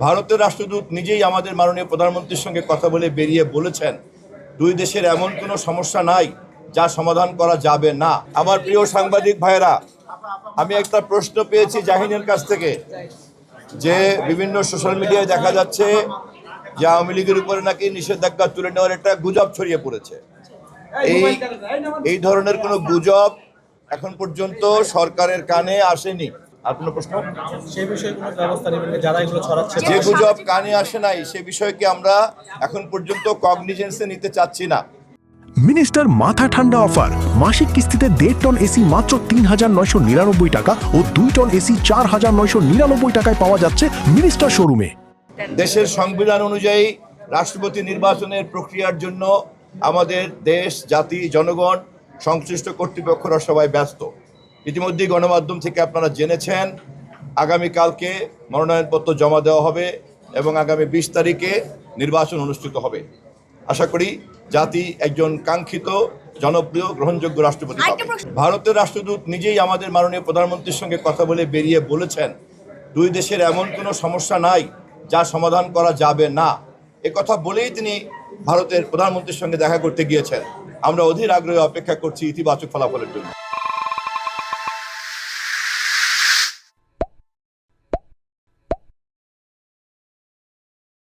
ভারতের রাষ্ট্রদূত নিজেই আমাদের মাননীয় প্রধানমন্ত্রীর সঙ্গে কথা বলে বেরিয়ে বলেছেন দুই দেশের এমন কোনো সমস্যা নাই যা সমাধান করা যাবে না। আমার প্রিয় সাংবাদিক ভাইরা, আমি একটা প্রশ্ন পেয়েছি জাহিনের কাছ থেকে যে বিভিন্ন সোশ্যাল মিডিয়ায় দেখা যাচ্ছে যে আওয়ামী লীগের উপরে নাকি নিষেধাজ্ঞা তুলে নেওয়ার একটা গুজব ছড়িয়ে পড়েছে। এই ধরনের কোনো গুজব এখন পর্যন্ত সরকারের কানে আসেনি। আর কোনো প্রশ্ন? সেই বিষয়ে কোনো ব্যবস্থা নেবেন যারা এগুলো ছড়াচ্ছে? যে গুজব কানে আসে নাই সে বিষয়কে আমরা এখন পর্যন্ত কগনিজেন্সে নিতে চাচ্ছি না। মিনিস্টার মাথা ঠান্ডা অফার, মাসিক কিস্তিতে 1.5 টন এসি মাত্র 3,999 টাকা ও 2 টন এসি 4,999 টাকায় পাওয়া যাচ্ছে মিনিস্টার শোরুমে। দেশের সংবিধান অনুযায়ী রাষ্ট্রপতি নির্বাচনের প্রক্রিয়ার জন্য আমাদের দেশ, জাতি, জনগণ, সংশ্লিষ্ট কর্তৃপক্ষরা সবাই ব্যস্ত। ইতিমধ্যেই গণমাধ্যম থেকে আপনারা জেনেছেন আগামীকালকে মনোনয়নপত্র জমা দেওয়া হবে এবং আগামী 20 তারিখে নির্বাচন অনুষ্ঠিত হবে। আশা করি জাতি একজন কাঙ্ক্ষিত, জনপ্রিয়, গ্রহণযোগ্য রাষ্ট্রপতি পাবে। ভারতের রাষ্ট্রদূত নিজেই আমাদের মাননীয় প্রধানমন্ত্রীর সঙ্গে কথা বলে বেরিয়ে বলেছেন দুই দেশের এমন কোনো সমস্যা নাই যা সমাধান করা যাবে না। কথা বলেই তিনি ভারতের প্রধানমন্ত্রীর সঙ্গে দেখা করতে গিয়েছেন। আমরা অধীর আগ্রহে অপেক্ষা করছি ইতিবাচক ফলাফলের জন্য।